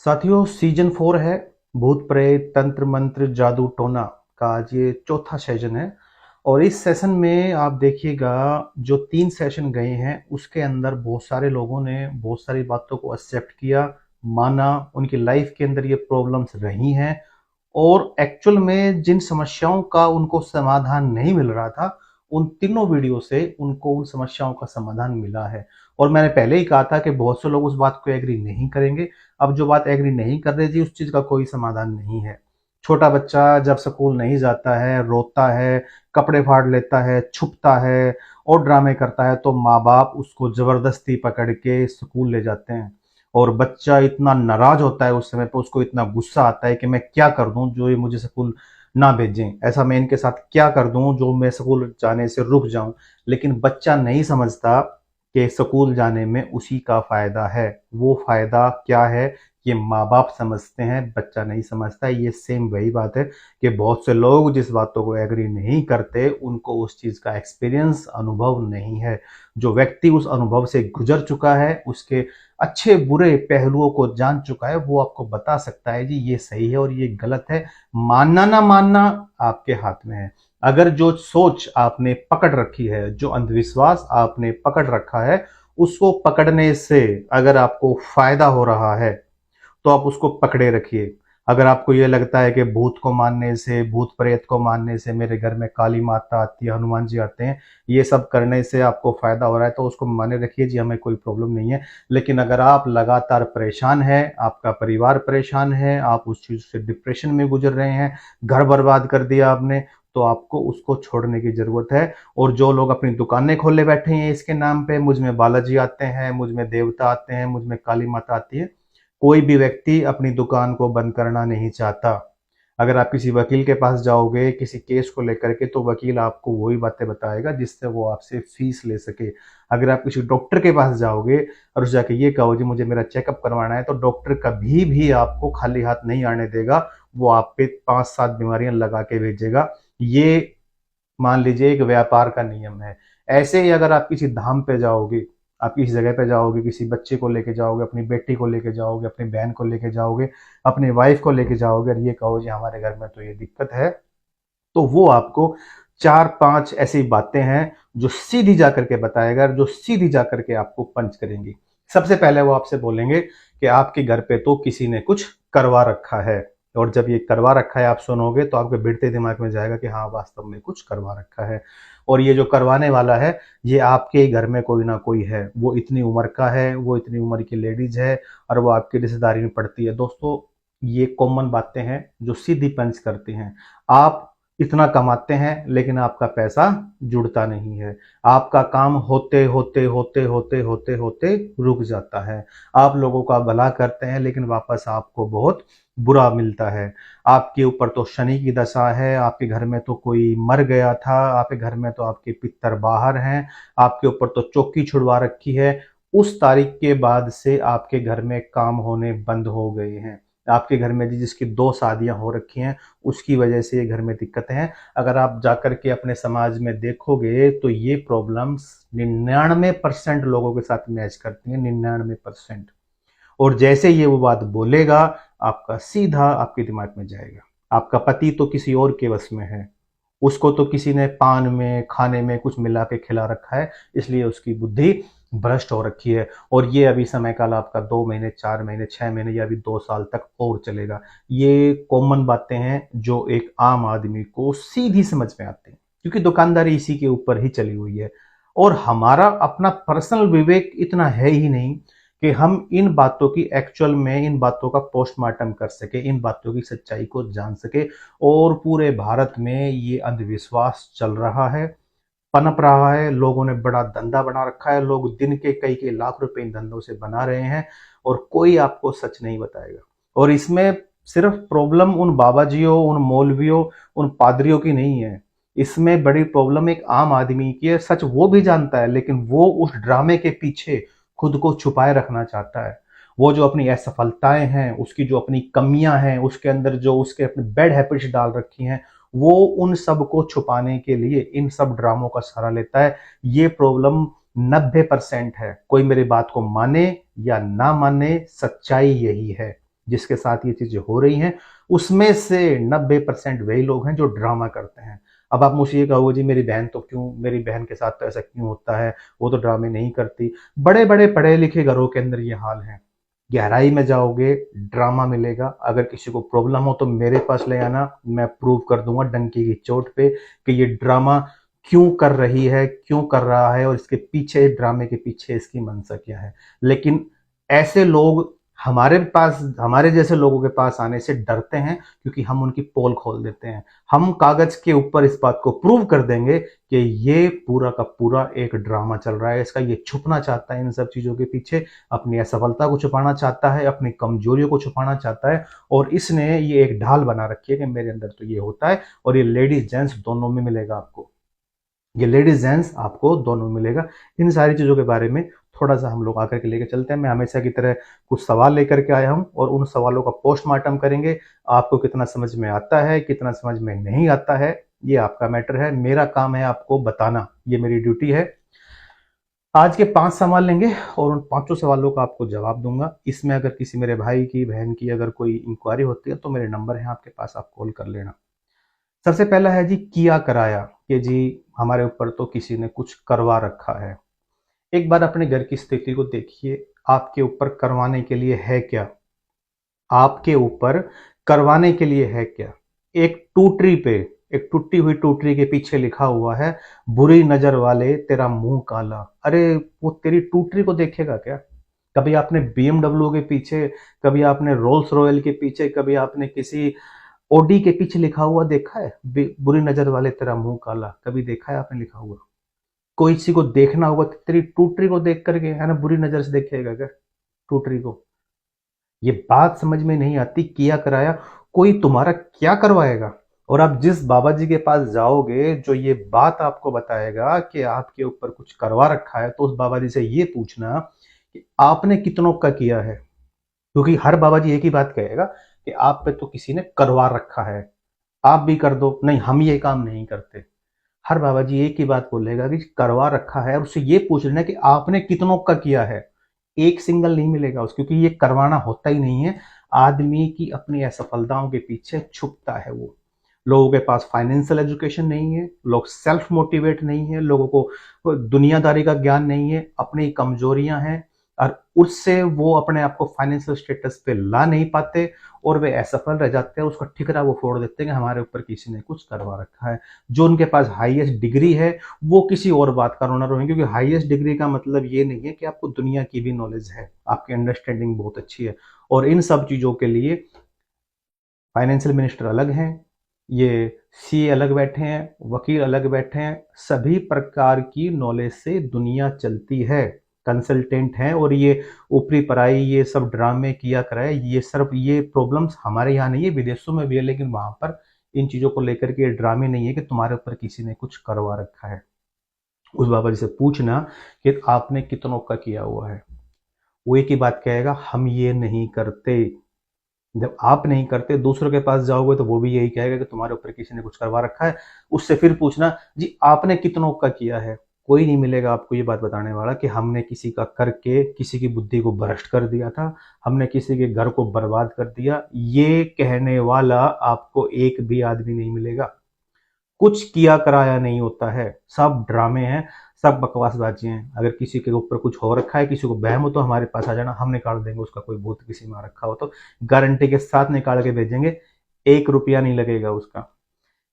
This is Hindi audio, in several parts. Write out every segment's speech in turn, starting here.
साथियों, सीजन 4 है। भूत प्रेत तंत्र मंत्र जादू टोना का आज ये चौथा सेशन है। और इस सेशन में आप देखिएगा, जो 3 सेशन गए हैं उसके अंदर बहुत सारे लोगों ने बहुत सारी बातों को एक्सेप्ट किया, माना। उनकी लाइफ के अंदर ये प्रॉब्लम्स रही हैं और एक्चुअल में जिन समस्याओं का उनको समाधान नहीं मिल रहा था, उन तीनों वीडियो से उनको उन समस्याओं का समाधान मिला है। और मैंने पहले ही कहा था कि बहुत से लोग उस बात को एग्री नहीं करेंगे। अब जो बात एग्री नहीं कर रहे जी, उस चीज का कोई समाधान नहीं है। छोटा बच्चा जब स्कूल नहीं जाता है, रोता है, कपड़े फाड़ लेता है, छुपता है और ड्रामे करता है, तो माँ बाप उसको जबरदस्ती पकड़ के स्कूल ले जाते हैं। और बच्चा इतना नाराज होता है, उस समय पे उसको इतना गुस्सा आता है कि मैं क्या कर दूं जो ये मुझे स्कूल ना भेजें, ऐसा मैं इनके साथ क्या कर दूं जो मैं स्कूल जाने से रुक जाऊं। लेकिन बच्चा नहीं समझता कि स्कूल जाने में उसी का फायदा है। वो फायदा क्या है ये माँ बाप समझते हैं, बच्चा नहीं समझता। ये सेम वही बात है कि बहुत से लोग जिस बातों को एग्री नहीं करते उनको उस चीज का एक्सपीरियंस, अनुभव नहीं है। जो व्यक्ति उस अनुभव से गुजर चुका है, उसके अच्छे बुरे पहलुओं को जान चुका है, वो आपको बता सकता है जी ये सही है और ये गलत है। मानना ना मानना आपके हाथ में है। अगर जो सोच आपने पकड़ रखी है, जो अंधविश्वास आपने पकड़ रखा है, उसको पकड़ने से अगर आपको फायदा हो रहा है तो आप उसको पकड़े रखिए। अगर आपको ये लगता है कि भूत को मानने से, भूत प्रेत को मानने से, मेरे घर में काली माता आती है, हनुमान जी आते हैं, ये सब करने से आपको फायदा हो रहा है, तो उसको माने रखिए जी, हमें कोई प्रॉब्लम नहीं है। लेकिन अगर आप लगातार परेशान है, आपका परिवार परेशान है, आप उस चीज से डिप्रेशन में गुजर रहे हैं, घर बर्बाद कर दिया आपने, तो आपको उसको छोड़ने की जरूरत है। और जो लोग अपनी दुकानें खोले बैठे हैं इसके नाम पे, मुझ में बालाजी आते हैं, मुझ में देवता आते हैं, मुझ में काली माता आती है, कोई भी व्यक्ति अपनी दुकान को बंद करना नहीं चाहता। अगर आप किसी वकील के पास जाओगे किसी केस को लेकर के, तो वकील आपको वही बातें बताएगा जिससे वो आपसे फीस ले सके। अगर आप किसी डॉक्टर के पास जाओगे और जाके ये कहो जी मुझे मेरा चेकअप करवाना है, तो डॉक्टर कभी भी आपको खाली हाथ नहीं आने देगा। वो आप पे 5-7 बीमारियां लगा के भेजेगा। ये मान लीजिए एक व्यापार का नियम है। ऐसे ही अगर आप किसी धाम पे जाओगे, आप किसी जगह पे जाओगे, किसी बच्चे को लेके जाओगे, अपनी बेटी को लेके जाओगे, अपनी बहन को लेके जाओगे, अपनी वाइफ को लेके जाओगे, और ये कहो जी हमारे घर में तो ये दिक्कत है, तो वो आपको 4-5 ऐसी बातें हैं जो सीधी जा करके बताएगा, जो सीधी जा करके आपको पंच करेंगी। सबसे पहले वो आपसे बोलेंगे कि आपके घर पे तो किसी ने कुछ करवा रखा है। और जब ये करवा रखा है आप सुनोगे तो आपके बिड़ते दिमाग में जाएगा कि हाँ वास्तव में कुछ करवा रखा है। और ये जो करवाने वाला है, ये आपके ही घर में कोई ना कोई है। वो इतनी उम्र का है, वो इतनी उम्र की लेडीज है और वो आपकी रिश्तेदारी में पड़ती है। दोस्तों, ये कॉमन बातें हैं जो सीधी पंच करती हैं। आप इतना कमाते हैं लेकिन आपका पैसा जुड़ता नहीं है। आपका काम होते होते होते होते होते होते रुक जाता है। आप लोगों का भला करते हैं लेकिन वापस आपको बहुत बुरा मिलता है। आपके ऊपर तो शनि की दशा है, आपके घर में तो कोई मर गया था, आपके घर में तो आपके पितर बाहर हैं, आपके ऊपर तो चौकी छुड़वा रखी है। उस तारीख के बाद से आपके घर में काम होने बंद हो गए हैं। आपके घर में जिसकी 2 शादियां हो रखी हैं, उसकी वजह से ये घर में दिक्कतें हैं। अगर आप जाकर के अपने समाज में देखोगे तो ये प्रॉब्लम्स 99% लोगों के साथ मैच करती हैं, 99%। और जैसे ये वो बात बोलेगा, आपका सीधा आपके दिमाग में जाएगा आपका पति तो किसी और के वश में है, उसको तो किसी ने पान में, खाने में कुछ मिला के खिला रखा है, इसलिए उसकी बुद्धि भ्रष्ट हो रखी है। और ये अभी समय काल आपका 2 महीने, 4 महीने, 6 महीने या अभी 2 साल तक और चलेगा। ये कॉमन बातें हैं जो एक आम आदमी को सीधी समझ में आती हैं, क्योंकि दुकानदारी इसी के ऊपर ही चली हुई है। और हमारा अपना पर्सनल विवेक इतना है ही नहीं कि हम इन बातों की एक्चुअल में, इन बातों का पोस्टमार्टम कर सके, इन बातों की सच्चाई को जान सके। और पूरे भारत में ये अंधविश्वास चल रहा है, पनप रहा है, लोगों ने बड़ा धंधा बना रखा है, लोग दिन के कई कई लाख रुपए इन धंधों से बना रहे हैं और कोई आपको सच नहीं बताएगा। और इसमें सिर्फ प्रॉब्लम उन बाबाजियों, उन मौलवियों, उन पादरियों की नहीं है। इसमें बड़ी प्रॉब्लम एक आम आदमी की है। सच वो भी जानता है लेकिन वो उस ड्रामे के पीछे खुद को छुपाए रखना चाहता है। वो जो अपनी असफलताएं हैं, उसकी जो अपनी कमियां हैं, उसके अंदर जो उसके अपने बैड हैबिट्स डाल रखी हैं, वो उन सब को छुपाने के लिए इन सब ड्रामों का सहारा लेता है। ये प्रॉब्लम 90% है। कोई मेरी बात को माने या ना माने, सच्चाई यही है। जिसके साथ ये चीजें हो रही हैं, उसमें से 90% वही लोग हैं जो ड्रामा करते हैं। अब आप मुझे ये कहोगे जी मेरी बहन के साथ तो ऐसा क्यों होता है, वो तो ड्रामे नहीं करती। बड़े बड़े पढ़े लिखे घरों के अंदर ये हाल है। गहराई में जाओगे ड्रामा मिलेगा। अगर किसी को प्रॉब्लम हो तो मेरे पास ले आना, मैं प्रूव कर दूंगा डंकी की चोट पे कि ये ड्रामा क्यों कर रही है, क्यों कर रहा है, और इसके पीछे, ड्रामे के पीछे इसकी मंशा क्या है। लेकिन ऐसे लोग हमारे जैसे लोगों के पास आने से डरते हैं, क्योंकि हम उनकी पोल खोल देते हैं। हम कागज के ऊपर इस बात को प्रूव कर देंगे कि ये पूरा का पूरा एक ड्रामा चल रहा है, इसका ये छुपना चाहता है इन सब चीजों के पीछे, अपनी असफलता को छुपाना चाहता है, अपनी कमजोरियों को छुपाना चाहता है, और इसने ये एक ढाल बना रखी है कि मेरे अंदर तो ये होता है। और ये लेडीज जेंट्स दोनों में मिलेगा आपको, ये लेडीज जेंट्स आपको दोनों में मिलेगा। इन सारी चीजों के बारे में थोड़ा सा हम लोग आकर के लेके चलते हैं। मैं हमेशा की तरह कुछ सवाल लेकर के आया हूं और उन सवालों का पोस्टमार्टम करेंगे। आपको कितना समझ में आता है, कितना समझ में नहीं आता है, ये आपका मैटर है। मेरा काम है आपको बताना, ये मेरी ड्यूटी है। आज के 5 सवाल लेंगे और उन 5 सवालों का आपको जवाब दूंगा। इसमें अगर किसी मेरे भाई की, बहन की अगर कोई इंक्वायरी होती है तो मेरे नंबर है आपके पास, आप कॉल कर लेना। सबसे पहला है जी किया कराया, कि जी हमारे ऊपर तो किसी ने कुछ करवा रखा है। एक बार अपने घर की स्थिति को देखिए, आपके ऊपर करवाने के लिए है क्या? आपके ऊपर करवाने के लिए है क्या? एक टूटरी पे, एक टूटी हुई टूटरी के पीछे लिखा हुआ है, बुरी नजर वाले तेरा मुंह काला। अरे वो तेरी टूटरी को देखेगा क्या? कभी आपने BMW के पीछे, कभी आपने रोल्स रॉयल के पीछे, कभी आपने किसी ओडी के पीछे लिखा हुआ देखा है, बुरी नजर वाले तेरा मुंह काला? कभी देखा है आपने लिखा हुआ? कोई किसी को देखना होगा तो तेरी टूटरी को देख करके, है ना, बुरी नजर से देखेगा क्या टूटरी को? ये बात समझ में नहीं आती। किया कराया, कोई तुम्हारा क्या करवाएगा? और आप जिस बाबा जी के पास जाओगे जो ये बात आपको बताएगा कि आपके ऊपर कुछ करवा रखा है, तो उस बाबा जी से ये पूछना कि आपने कितनों का किया है। क्योंकि हर बाबा जी एक ही बात कहेगा कि आप पे तो किसी ने करवा रखा है, आप भी कर दो। नहीं, हम ये काम नहीं करते। हर बाबा जी एक ही बात बोलेगा कि करवा रखा है, और उससे ये पूछ लेना कि आपने कितनों का किया है। एक सिंगल नहीं मिलेगा उस, क्योंकि ये करवाना होता ही नहीं है। आदमी की अपनी असफलताओं के पीछे छुपता है वो। लोगों के पास फाइनेंशियल एजुकेशन नहीं है, लोग सेल्फ मोटिवेट नहीं है, लोगों को दुनियादारी का ज्ञान नहीं है, अपनी कमजोरियां हैं, और उससे वो अपने आप को फाइनेंशियल स्टेटस पे ला नहीं पाते, और वे असफल रह जाते हैं। उसका ठिकरा वो फोड़ देते हैं कि हमारे ऊपर किसी ने कुछ करवा रखा है। जो उनके पास हाईएस्ट डिग्री है वो किसी और बात का रोना रोएंगे, क्योंकि हाईएस्ट डिग्री का मतलब ये नहीं है कि आपको दुनिया की भी नॉलेज है, आपकी अंडरस्टैंडिंग बहुत अच्छी है। और इन सब चीजों के लिए फाइनेंशियल मिनिस्टर अलग हैं, ये सीए अलग बैठे हैं, वकील अलग बैठे हैं, सभी प्रकार की नॉलेज से दुनिया चलती है, कंसल्टेंट हैं। और ये ऊपरी पराई, ये सब ड्रामे किया कराए, ये सिर्फ ये प्रॉब्लम्स हमारे यहाँ नहीं है, विदेशों में भी है, लेकिन वहां पर इन चीजों को लेकर के ड्रामे नहीं है कि तुम्हारे ऊपर किसी ने कुछ करवा रखा है। उस बाबा जी से पूछना कि आपने कितनों का किया हुआ है। वो एक ही बात कहेगा, हम ये नहीं करते। जब आप नहीं करते, दूसरों के पास जाओगे तो वो भी यही कहेगा कि तुम्हारे ऊपर किसी ने कुछ करवा रखा है। उससे फिर पूछना, जी आपने कितनों का किया है। कोई नहीं मिलेगा आपको ये बात बताने वाला कि हमने किसी का करके किसी की बुद्धि को भ्रष्ट कर दिया था, हमने किसी के घर को बर्बाद कर दिया। ये कहने वाला आपको एक भी आदमी नहीं मिलेगा। कुछ किया कराया नहीं होता है, सब ड्रामे हैं, सब बकवासबाजी हैं। अगर किसी के ऊपर कुछ हो रखा है, किसी को बहम हो, तो हमारे पास आ जाना, हम निकाल देंगे उसका। कोई भूत किसी में आ रखा हो तो गारंटी के साथ निकाल के भेजेंगे, 1 रुपया नहीं लगेगा उसका।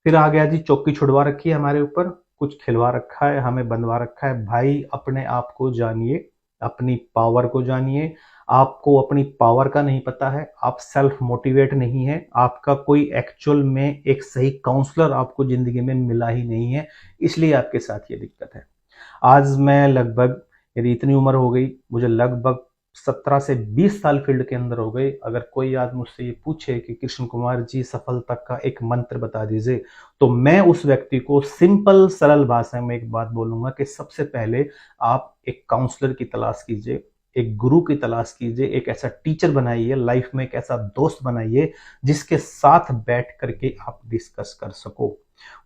फिर आ गया जी, चौकी छुड़वा रखी है हमारे ऊपर, कुछ खिलवा रखा है, हमें बंधवा रखा है। भाई अपने आप को जानिए, अपनी पावर को जानिए। आपको अपनी पावर का नहीं पता है, आप सेल्फ मोटिवेट नहीं है, आपका कोई एक्चुअल में एक सही काउंसलर आपको जिंदगी में मिला ही नहीं है, इसलिए आपके साथ ये दिक्कत है। आज मैं लगभग, यदि इतनी उम्र हो गई, मुझे लगभग 17 से 20 साल फील्ड के अंदर हो गए। अगर कोई आदमी मुझसे ये पूछे कि कृष्ण कुमार जी सफलता का एक मंत्र बता दीजिए, तो मैं उस व्यक्ति को सिंपल सरल भाषा में एक बात बोलूंगा कि सबसे पहले आप एक काउंसलर की तलाश कीजिए, एक गुरु की तलाश कीजिए, एक ऐसा टीचर बनाइए, लाइफ में एक ऐसा दोस्त बनाइए जिसके साथ बैठ करके आप डिस्कस कर सको।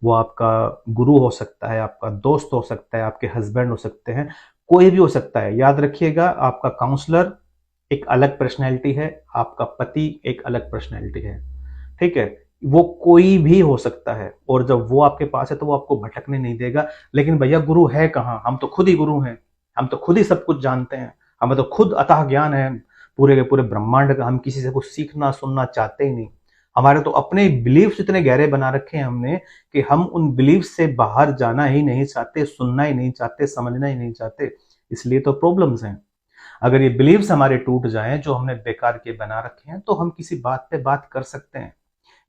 वो आपका गुरु हो सकता है, आपका दोस्त हो सकता है, आपके हस्बैंड हो सकते हैं, कोई भी हो सकता है। याद रखिएगा, आपका काउंसलर एक अलग पर्सनैलिटी है, आपका पति एक अलग पर्सनैलिटी है, ठीक है। वो कोई भी हो सकता है, और जब वो आपके पास है तो वो आपको भटकने नहीं देगा। लेकिन भैया गुरु है कहाँ, हम तो खुद ही गुरु हैं, हम तो खुद ही सब कुछ जानते हैं, हमें तो खुद अथाह ज्ञान है पूरे के पूरे ब्रह्मांड का। हम किसी से कुछ सीखना सुनना चाहते ही नहीं। हमारे तो अपने बिलीव्स इतने गहरे बना रखे हैं हमने कि हम उन बिलीव्स से बाहर जाना ही नहीं चाहते, सुनना ही नहीं चाहते, समझना ही नहीं चाहते। इसलिए तो प्रॉब्लम्स हैं। अगर ये बिलीव्स हमारे टूट जाएं जो हमने बेकार के बना रखे हैं, तो हम किसी बात पे बात कर सकते हैं।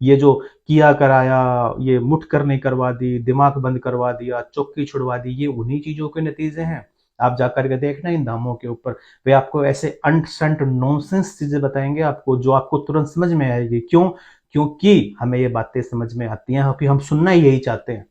ये जो किया कराया, ये मुठ करनी करवा दी, दिमाग बंद करवा दिया, चौकी छुड़वा दी, ये उन्हीं चीजों के नतीजे हैं। आप जाकर के देखना इन धामों के ऊपर, वे आपको ऐसे अंट संट नॉनसेंस चीजें बताएंगे आपको, जो आपको तुरंत समझ में आएगी। क्यों? क्योंकि हमें ये बातें समझ में आती हैं, अभी हम सुनना ही यही चाहते हैं।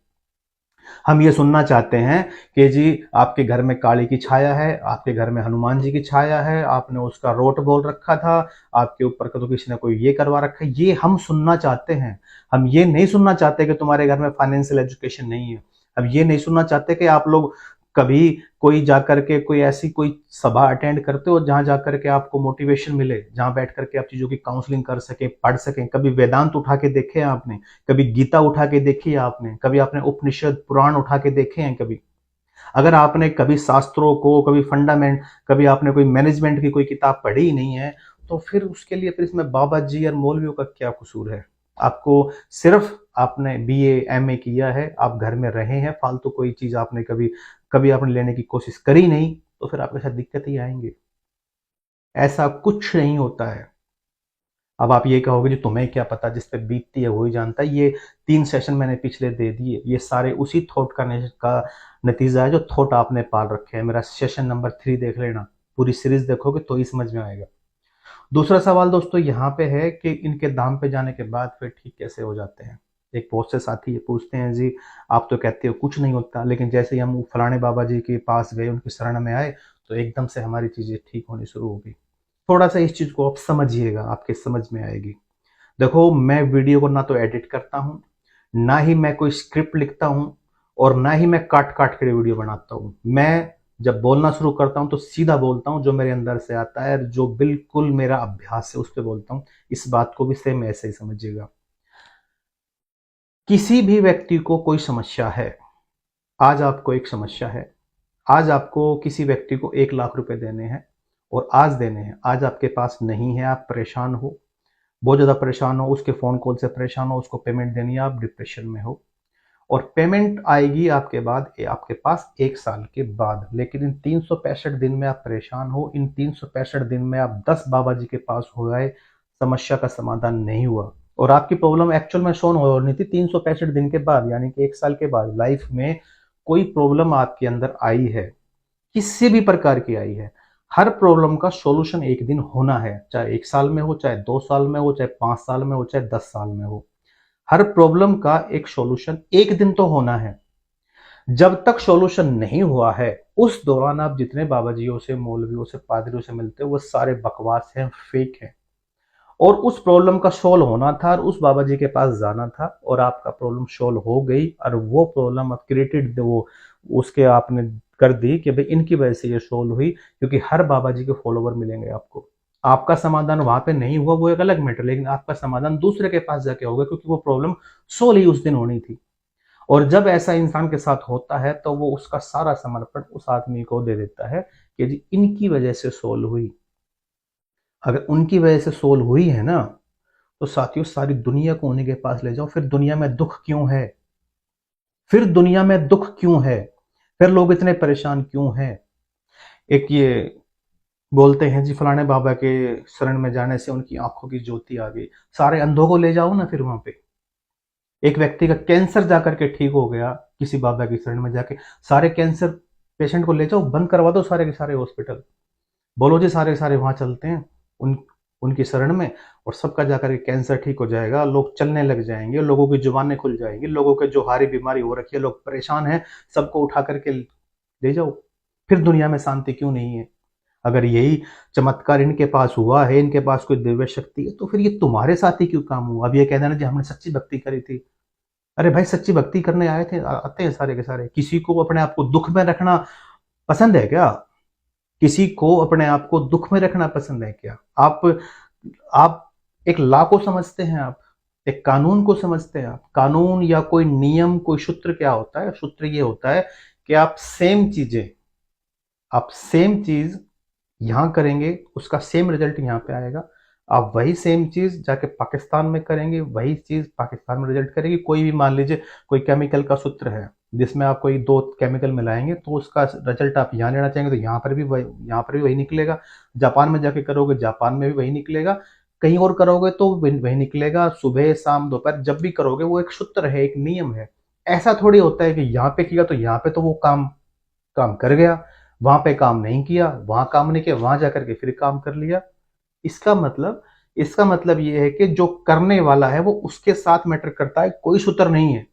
हम ये सुनना चाहते हैं कि जी आपके घर में काली की छाया है, आपके घर में हनुमान जी की छाया है, आपने उसका रोट बोल रखा था, आपके ऊपर तो किसी ने कोई ये करवा रखा है। ये हम सुनना चाहते हैं। हम ये नहीं सुनना चाहते कि तुम्हारे घर में फाइनेंशियल एजुकेशन नहीं है। हम ये नहीं सुनना चाहते कि आप लोग कभी कोई जाकर के कोई ऐसी कोई सभा अटेंड करते हो जहां जाकर के आपको मोटिवेशन मिले, जहां बैठ करके आप चीजों की काउंसलिंग कर सके, पढ़ सकें। कभी वेदांत उठा के देखे आपने? कभी गीता उठा के देखी है आपने? कभी आपने उपनिषद पुराण उठा के देखे हैं कभी? अगर आपने कभी शास्त्रों को, कभी फंडामेंट, कभी आपने कोई मैनेजमेंट की कोई किताब पढ़ी ही नहीं है, तो फिर उसके लिए फिर इसमें बाबा जी और मौलवियों का क्या कसूर है? आपको सिर्फ आपने बीए एमए किया है, आप घर में रहे हैं, फालतू कोई चीज आपने कभी कभी आपने लेने की कोशिश करी नहीं, तो फिर आपके साथ दिक्कत ही आएंगे। ऐसा कुछ नहीं होता है। अब आप ये कहोगे जी तुम्हें क्या पता, जिस पे बीतती है वही जानता है। ये 3 सेशन मैंने पिछले दे दिए, ये सारे उसी थॉट का नतीजा है जो थॉट आपने पाल रखे हैं। मेरा सेशन नंबर 3 देख लेना, पूरी सीरीज देखोगे तो ही समझ में आएगा। दूसरा सवाल दोस्तों यहाँ पे है कि इनके धाम पे जाने के बाद फिर ठीक कैसे हो जाते हैं। एक बहुत से साथी ये पूछते हैं जी आप तो कहते हो कुछ नहीं होता, लेकिन जैसे ही हम फलाने बाबा जी के पास गए, उनकी शरण में आए, तो एकदम से हमारी चीजें ठीक होनी शुरू हो गई। थोड़ा सा इस चीज को आप समझिएगा, आपके समझ में आएगी। देखो मैं वीडियो को ना तो एडिट करता हूँ, ना ही मैं कोई स्क्रिप्ट लिखता हूँ, और ना ही मैं काट काट के वीडियो बनाता हूँ। मैं जब बोलना शुरू करता हूँ तो सीधा बोलता हूँ, जो मेरे अंदर से आता है, जो बिल्कुल मेरा अभ्यास है उस पर बोलता हूँ। इस बात को भी सेम ऐसे ही समझिएगा। किसी भी व्यक्ति को कोई समस्या है, आज आपको एक समस्या है, आज आपको किसी व्यक्ति को 1 लाख रुपए देने हैं, और आज देने हैं, आज आपके पास नहीं है, आप परेशान हो, बहुत ज़्यादा परेशान हो, उसके फ़ोन कॉल से परेशान हो, उसको पेमेंट देनी है, आप डिप्रेशन में हो, और पेमेंट आएगी आपके बाद आपके पास 1 साल के बाद। लेकिन इन 365 दिन में आप परेशान हो, इन 365 दिन में आप 10 बाबा जी के पास हो गए, समस्या का समाधान नहीं हुआ, और आपकी प्रॉब्लम एक्चुअल में सॉल्व होनी थी 365 दिन के बाद, यानी कि 1 साल के बाद। लाइफ में कोई प्रॉब्लम आपके अंदर आई है, किसी भी प्रकार की आई है, हर प्रॉब्लम का सॉल्यूशन एक दिन होना है, चाहे 1 साल में हो, चाहे 2 साल में हो, चाहे 5 साल में हो, चाहे 10 साल में हो। हर प्रॉब्लम का एक सॉल्यूशन एक दिन तो होना है। जब तक सॉल्यूशन नहीं हुआ है, उस दौरान आप जितने बाबाजियों से, मौलवियों से, पादरियों से मिलते हो, वो सारे बकवास हैं, फेक हैं। और उस प्रॉब्लम का सोल्व होना था, और उस बाबा जी के पास जाना था, और आपका प्रॉब्लम सोल्व हो गई, और वो प्रॉब्लम आप क्रिएटेड वो उसके आपने कर दी कि भाई इनकी वजह से ये सोल्व हुई, क्योंकि हर बाबा जी के फॉलोवर मिलेंगे आपको। आपका समाधान वहां पे नहीं हुआ वो एक अलग मैटर, लेकिन आपका समाधान दूसरे के पास जाके होगा, क्योंकि वो प्रॉब्लम सोल्व ही उस दिन होनी थी। और जब ऐसा इंसान के साथ होता है तो वो उसका सारा समर्पण उस आदमी को दे देता है कि जी इनकी वजह से सोल्व हुई। अगर उनकी वजह से सोल्व हुई है ना, तो साथियों सारी दुनिया को उन्हीं के पास ले जाओ। फिर दुनिया में दुख क्यों है? फिर दुनिया में दुख क्यों है? फिर लोग इतने परेशान क्यों हैं? एक ये बोलते हैं जी फलाने बाबा के शरण में जाने से उनकी आंखों की ज्योति आ गई। सारे अंधों को ले जाओ ना फिर वहां पे। एक व्यक्ति का कैंसर जाकर के ठीक हो गया किसी बाबा की शरण में जाके, सारे कैंसर पेशेंट को ले जाओ, बंद करवा दो सारे के सारे हॉस्पिटल, बोलो जी सारे सारे वहां चलते हैं उन उनकी शरण में, और सबका जाकर के कैंसर ठीक हो जाएगा, लोग चलने लग जाएंगे, लोगों की जुबानें खुल जाएंगी, लोगों के जो हारी बीमारी हो रखी है, लोग परेशान हैं, सबको उठा करके ले जाओ। फिर दुनिया में शांति क्यों नहीं है? अगर यही चमत्कार इनके पास हुआ है, इनके पास कोई दिव्य शक्ति है, तो फिर ये तुम्हारे साथ ही क्यों काम हुआ? अब ये कह देना जी हमने सच्ची भक्ति करी थी। अरे भाई सच्ची भक्ति करने आए थे, आते हैं सारे के सारे। किसी को अपने आप को दुख में रखना पसंद है क्या? किसी को अपने आप को दुख में रखना पसंद है क्या? आप एक लॉ को समझते हैं, आप एक कानून को समझते हैं। आप कानून या कोई नियम, कोई सूत्र क्या होता है? सूत्र ये होता है कि आप सेम चीज यहां करेंगे, उसका सेम रिजल्ट यहां पे आएगा। आप वही सेम चीज जाके पाकिस्तान में करेंगे, वही चीज पाकिस्तान में रिजल्ट करेगी। कोई भी मान लीजिए कोई केमिकल का सूत्र है जिसमें आप कोई दो केमिकल मिलाएंगे तो उसका रिजल्ट आप यहाँ लेना चाहेंगे तो यहाँ पर भी वही निकलेगा। जापान में जाके करोगे, जापान में भी वही निकलेगा। कहीं और करोगे तो वही निकलेगा। सुबह शाम दोपहर जब भी करोगे, वो एक सूत्र है, एक नियम है। ऐसा थोड़ी होता है कि यहाँ पे किया तो यहाँ पे तो वो काम काम कर गया, वहां पे काम नहीं किया, वहां काम नहीं किया, वहां जाकर के फिर काम कर लिया। इसका मतलब इसका मतलब ये है कि जो करने वाला है वो उसके साथ मैटर करता है, कोई सूत्र नहीं है।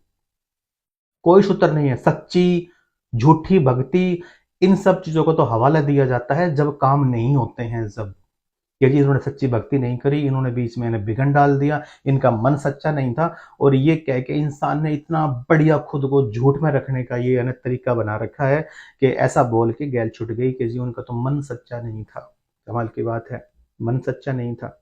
कोई सूत्र नहीं है। सच्ची झूठी भक्ति, इन सब चीजों को तो हवाला दिया जाता है जब काम नहीं होते हैं। जब ये जी इन्होंने सच्ची भक्ति नहीं करी, इन्होंने बीच में इन्हें बिगन डाल दिया, इनका मन सच्चा नहीं था, और ये कह के इंसान ने इतना बढ़िया खुद को झूठ में रखने का ये तरीका बना रखा है कि ऐसा बोल के गैल छुट गई कि जी उनका तो मन सच्चा नहीं था। कमाल की बात है, मन सच्चा नहीं था।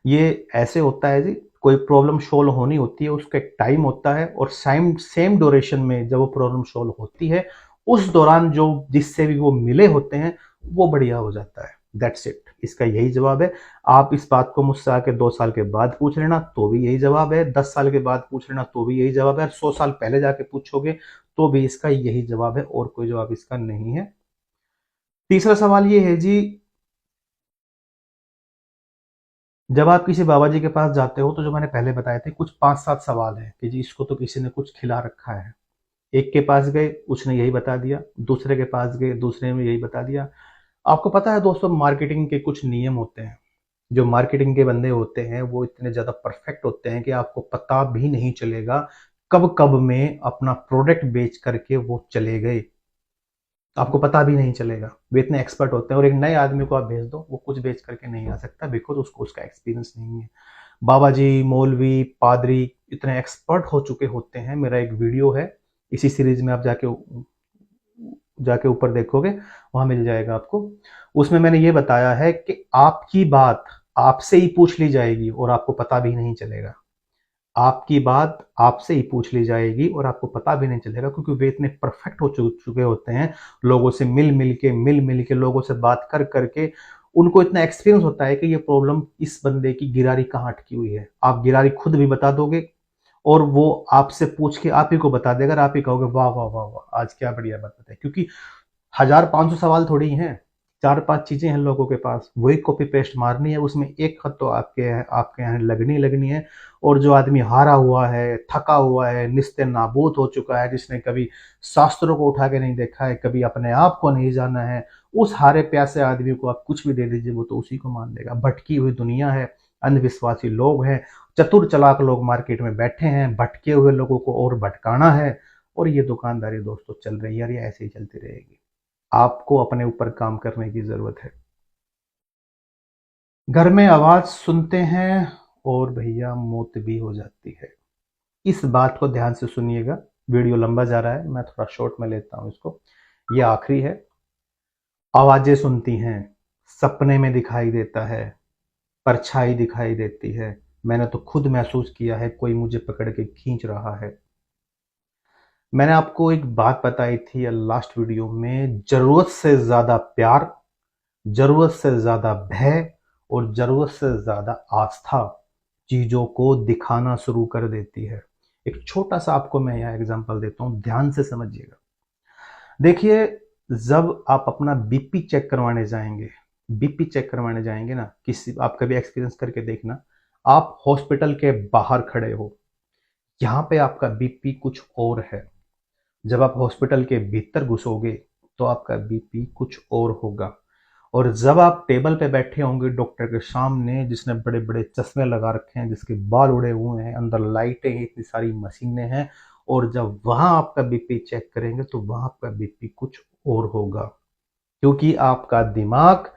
ये ऐसे होता है जी, कोई प्रॉब्लम सोल्व होनी होती है, उसका एक टाइम होता है, और सेम सेम ड्यूरेशन में जब वो प्रॉब्लम सोल्व होती है, उस दौरान जो जिससे भी वो मिले होते हैं वो बढ़िया हो जाता है। दैट्स इट, इसका यही जवाब है। आप इस बात को मुझसे आके 2 साल के बाद पूछ लेना तो भी यही जवाब है, 10 साल के बाद पूछ लेना तो भी यही जवाब है, 100 साल पहले जाके पूछोगे तो भी इसका यही जवाब है, और कोई जवाब इसका नहीं है। तीसरा सवाल ये है जी, जब आप किसी बाबा जी के पास जाते हो तो जो मैंने पहले बताए थे कुछ 5-7 सवाल हैं कि जी इसको तो किसी ने कुछ खिला रखा है। एक के पास गए, उसने यही बता दिया। दूसरे के पास गए, दूसरे ने यही बता दिया। आपको पता है दोस्तों, मार्केटिंग के कुछ नियम होते हैं। जो मार्केटिंग के बंदे होते हैं वो इतने ज्यादा परफेक्ट होते हैं कि आपको पता भी नहीं चलेगा कब कब में अपना प्रोडक्ट बेच करके वो चले गए। आपको पता भी नहीं चलेगा, वे इतने एक्सपर्ट होते हैं। और एक नए आदमी को आप भेज दो, वो कुछ बेच करके नहीं आ सकता, बिकॉज उसको उसका एक्सपीरियंस नहीं है। बाबा जी, मौलवी, पादरी इतने एक्सपर्ट हो चुके होते हैं। मेरा एक वीडियो है इसी सीरीज में, आप जाके ऊपर देखोगे, वहां मिल जाएगा आपको। उसमें मैंने ये बताया है कि आपकी बात आपसे ही पूछ ली जाएगी और आपको पता भी नहीं चलेगा। आपकी बात आपसे ही पूछ ली जाएगी और आपको पता भी नहीं चलेगा, क्योंकि वे इतने परफेक्ट हो चुके होते हैं। लोगों से मिल मिल के लोगों से बात कर करके उनको इतना एक्सपीरियंस होता है कि ये प्रॉब्लम इस बंदे की गिरारी कहाँ अटकी हुई है। आप गिरारी खुद भी बता दोगे और वो आपसे पूछ के आप ही को बता देगा, और आप ही कहोगे वाह वाह वाह वाह, आज क्या बढ़िया बात बताई। क्योंकि 1500 सवाल थोड़ी हैं, 4-5 चीजें हैं लोगों के पास, वही कॉपी पेस्ट मारनी है, उसमें एक खत तो आपके यहाँ लगनी है। और जो आदमी हारा हुआ है, थका हुआ है, निस्ते नाबूद हो चुका है, जिसने कभी शास्त्रों को उठा के नहीं देखा है, कभी अपने आप को नहीं जाना है, उस हारे प्यासे आदमी को आप कुछ भी दे दीजिए, वो तो उसी को मान लेगा। भटकी हुई दुनिया है, अंधविश्वासी लोग हैं, चतुर चालाक लोग मार्केट में बैठे हैं, भटके हुए लोगों को और भटकाना है। और ये दुकानदारी दोस्तों चल रही है, और ये ऐसे ही चलती रहेगी। आपको अपने ऊपर काम करने की जरूरत है। घर में आवाज सुनते हैं और भैया मौत भी हो जाती है। इस बात को ध्यान से सुनिएगा, वीडियो लंबा जा रहा है, मैं थोड़ा शॉर्ट में लेता हूं इसको। ये आखिरी है। आवाजें सुनती हैं, सपने में दिखाई देता है, परछाई दिखाई देती है, मैंने तो खुद महसूस किया है कोई मुझे पकड़ के खींच रहा है। मैंने आपको एक बात बताई थी लास्ट वीडियो में, जरूरत से ज्यादा प्यार, जरूरत से ज्यादा भय और जरूरत से ज्यादा आस्था चीजों को दिखाना शुरू कर देती है। एक छोटा सा आपको मैं यहाँ एग्जांपल देता हूँ, ध्यान से समझिएगा। देखिए, जब आप अपना बीपी चेक करवाने जाएंगे, बीपी चेक करवाने जाएंगे ना, किसी आप कभी एक्सपीरियंस करके देखना, आप हॉस्पिटल के बाहर खड़े हो, यहाँ पे आपका बीपी कुछ और है। जब आप हॉस्पिटल के भीतर घुसोगे तो आपका बीपी कुछ और होगा। और जब आप टेबल पे बैठे होंगे डॉक्टर के सामने, जिसने बड़े बड़े चश्मे लगा रखे हैं, जिसके बाल उड़े हुए हैं, अंदर लाइटें हैं, इतनी सारी मशीनें हैं, और जब वहां आपका बीपी चेक करेंगे तो वहां आपका बीपी कुछ और होगा, क्योंकि आपका दिमाग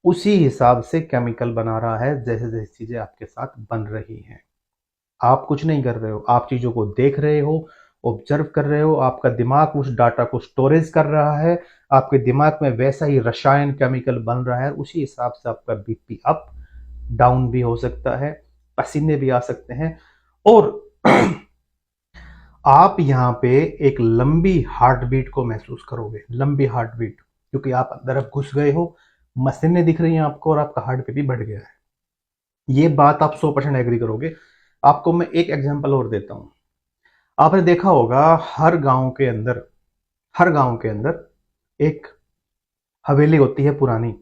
उसी हिसाब से केमिकल बना रहा है जैसे जैसे चीजें आपके साथ बन रही हैं। आप कुछ नहीं कर रहे हो, आप चीजों को देख रहे हो ऑब्जर्व कर रहे हो, आपका दिमाग उस डाटा को स्टोरेज कर रहा है, आपके दिमाग में वैसा ही रसायन केमिकल बन रहा है, उसी हिसाब से आपका बीपी अप डाउन भी हो सकता है, पसीने भी आ सकते हैं। और आप यहाँ पे एक लंबी हार्ट बीट को महसूस करोगे, लंबी हार्ट बीट, क्योंकि आप अंदर अब घुस गए हो, मशीनें दिख रही हैं आपको और आपका हार्ट बीट भी बढ़ गया है। ये बात आप 100% एग्री करोगे। आपको मैं एक एग्जांपल और देता हूं। आपने देखा होगा हर गांव के अंदर एक हवेली होती है पुरानी।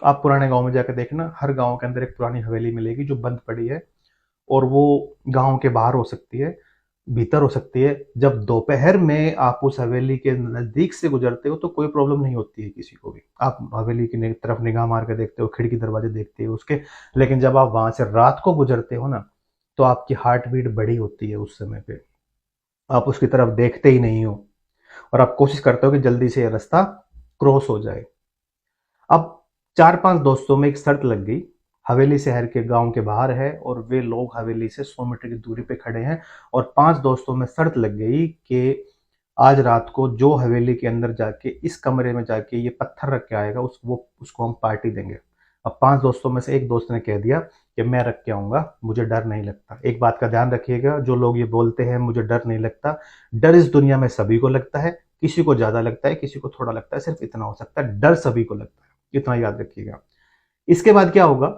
आप पुराने गांव में जाकर देखना, हर गांव के अंदर एक पुरानी हवेली मिलेगी जो बंद पड़ी है, और वो गांव के बाहर हो सकती है, भीतर हो सकती है। जब दोपहर में आप उस हवेली के नजदीक से गुजरते हो तो कोई प्रॉब्लम नहीं होती है किसी को भी, आप हवेली की तरफ निगाह मार के देखते हो, खिड़की दरवाजे देखते हो उसके। लेकिन जब आप वहां से रात को गुजरते हो ना, तो आपकी हार्ट बीट बड़ी होती है उस समय पे, आप उसकी तरफ देखते ही नहीं हो और आप कोशिश करते हो कि जल्दी से ये रास्ता क्रॉस हो जाए। अब 4-5 दोस्तों में एक शर्त लग गई, हवेली शहर के गांव के बाहर है और वे लोग हवेली से 100 मीटर की दूरी पे खड़े हैं, और 5 दोस्तों में शर्त लग गई कि आज रात को जो हवेली के अंदर जाके इस कमरे में जाके ये पत्थर रख के आएगा उसको हम पार्टी देंगे। अब 5 दोस्तों में से एक दोस्त ने कह दिया कि मैं रख के आऊंगा, मुझे डर नहीं लगता। एक बात का ध्यान रखिएगा, जो लोग ये बोलते हैं मुझे डर नहीं लगता, डर इस दुनिया में सभी को लगता है, किसी को ज्यादा लगता है, किसी को थोड़ा लगता है, सिर्फ इतना हो सकता है, डर सभी को लगता है, इतना याद रखिएगा। इसके बाद क्या होगा,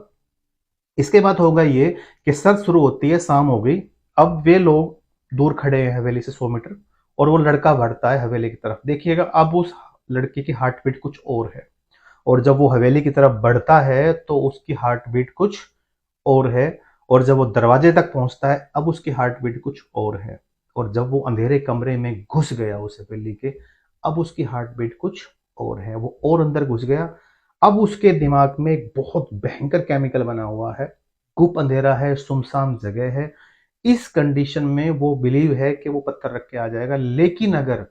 इसके बाद होगा ये कि सर्द शुरू होती है, शाम हो गई, अब वे लोग दूर खड़े हैं हवेली से 100 मीटर, और वो लड़का बढ़ता है हवेली की तरफ। देखिएगा अब उस लड़के की हार्ट बीट कुछ और है, और जब वो हवेली की तरफ बढ़ता है तो उसकी हार्ट बीट कुछ और है, और जब वो दरवाजे तक पहुंचता है अब उसकी हार्ट बीट कुछ और है, और जब वो अंधेरे कमरे में घुस गया उस हवेली के, अब उसकी हार्ट बीट कुछ और है, वो और अंदर घुस गया। अब उसके दिमाग में एक बहुत भयंकर केमिकल बना हुआ है, गुप अंधेरा है, सुनसान जगह है। इस कंडीशन में वो बिलीव है कि वो पत्थर रख के आ जाएगा। लेकिन अगर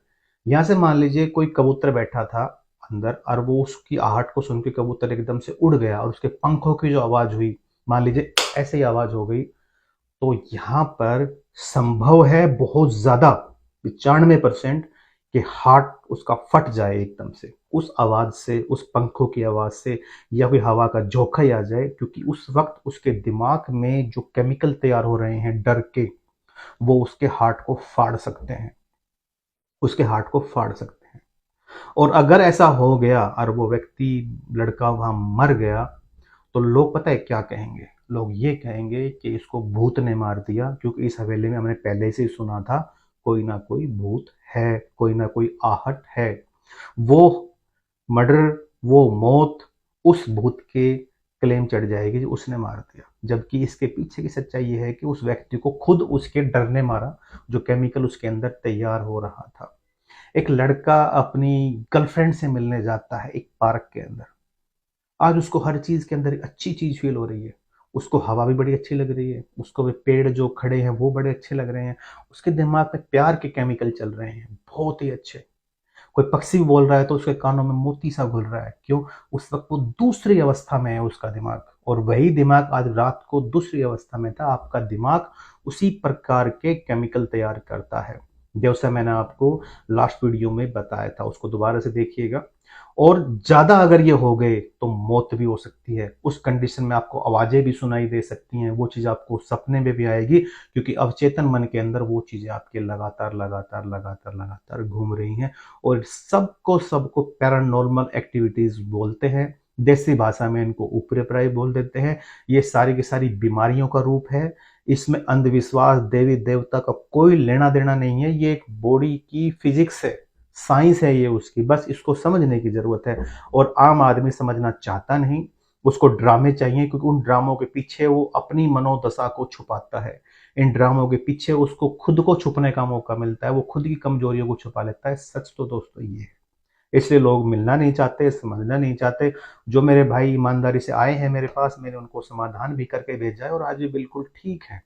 यहां से मान लीजिए कोई कबूतर बैठा था अंदर, और वो उसकी आहट को सुन के कबूतर एकदम से उड़ गया, और उसके पंखों की जो आवाज हुई, मान लीजिए ऐसे ही आवाज हो गई, तो यहां पर संभव है बहुत ज्यादा, 95% कि हार्ट उसका फट जाए एकदम से, उस आवाज से, उस पंखों की आवाज से, या कोई हवा का झोंका ही आ जाए, क्योंकि उस वक्त उसके दिमाग में जो केमिकल तैयार हो रहे हैं डर के, वो उसके हार्ट को फाड़ सकते हैं, उसके हार्ट को फाड़ सकते हैं। और अगर ऐसा हो गया और वो व्यक्ति, लड़का वहां मर गया, तो लोग पता है क्या कहेंगे, लोग ये कहेंगे कि इसको भूत ने मार दिया, क्योंकि इस हवेली में हमने पहले से ही सुना था कोई ना कोई भूत है, कोई ना कोई आहट है। वो मर्डर, वो मौत उस भूत के क्लेम चढ़ जाएगी जो उसने मार दिया, जबकि इसके पीछे की सच्चाई ये है कि उस व्यक्ति को खुद उसके डर ने मारा, जो केमिकल उसके अंदर तैयार हो रहा था। एक लड़का अपनी गर्लफ्रेंड से मिलने जाता है एक पार्क के अंदर, आज उसको हर चीज के अंदर एक अच्छी चीज फील हो रही है, उसको हवा भी बड़ी अच्छी लग रही है, उसको वे पेड़ जो खड़े हैं वो बड़े अच्छे लग रहे हैं, उसके दिमाग में प्यार के केमिकल चल रहे हैं बहुत ही अच्छे। कोई पक्षी भी बोल रहा है तो उसके कानों में मोती सा घुल रहा है, क्यों, उस वक्त वो दूसरी अवस्था में है उसका दिमाग, और वही दिमाग आज रात को दूसरी अवस्था में था। आपका दिमाग उसी प्रकार के केमिकल तैयार करता है, जैसा मैंने आपको लास्ट वीडियो में बताया था, उसको दोबारा से देखिएगा। और ज्यादा अगर ये हो गए तो मौत भी हो सकती है, उस कंडीशन में आपको आवाजें भी सुनाई दे सकती हैं, वो चीज आपको सपने में भी आएगी, क्योंकि अवचेतन मन के अंदर वो चीजें आपके लगातार लगातार लगातार लगातार घूम रही हैं। और सबको सबको पैरानॉर्मल एक्टिविटीज बोलते हैं, देसी भाषा में इनको ऊपरे प्राय बोल देते हैं। ये सारी की सारी बीमारियों का रूप है, इसमें अंधविश्वास, देवी देवता का कोई लेना देना नहीं है, ये एक बॉडी की फिजिक्स है, साइंस है ये उसकी, बस इसको समझने की जरूरत है। और आम आदमी समझना चाहता नहीं, उसको ड्रामे चाहिए, क्योंकि उन ड्रामों के पीछे वो अपनी मनोदशा को छुपाता है, इन ड्रामों के पीछे उसको खुद को छुपने का मौका मिलता है, वो खुद की कमजोरियों को छुपा लेता है। सच तो दोस्तों ये है, इसलिए लोग मिलना नहीं चाहते, समझना नहीं चाहते। जो मेरे भाई ईमानदारी से आए हैं मेरे पास, मैंने उनको समाधान भी करके भेजा है और आज भी बिल्कुल ठीक है।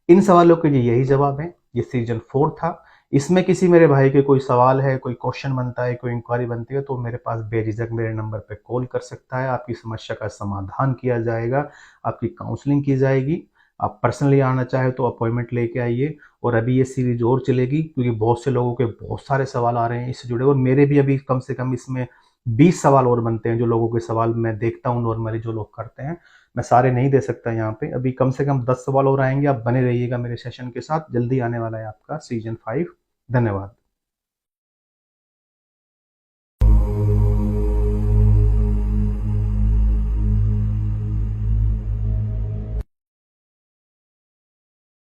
इन सवालों के लिए यही जवाब है। ये सीजन 4 था। इसमें किसी मेरे भाई के कोई सवाल है, कोई क्वेश्चन बनता है, कोई इंक्वायरी बनती है, तो मेरे पास बेझिझक मेरे नंबर पे कॉल कर सकता है, आपकी समस्या का समाधान किया जाएगा, आपकी काउंसलिंग की जाएगी। आप पर्सनली आना चाहे तो अपॉइंटमेंट लेके आइए। और अभी ये सीरीज और चलेगी क्योंकि बहुत से लोगों के बहुत सारे सवाल आ रहे हैं इससे जुड़े, और मेरे भी अभी कम से कम इसमें 20 सवाल और बनते हैं। जो लोगों के सवाल मैं देखता हूँ नॉर्मली जो लोग करते हैं, मैं सारे नहीं दे सकता यहाँ पे। अभी कम से कम 10 सवाल और आएंगे। आप बने रहिएगा मेरे सेशन के साथ, जल्दी आने वाला है आपका सीजन 5। धन्यवाद।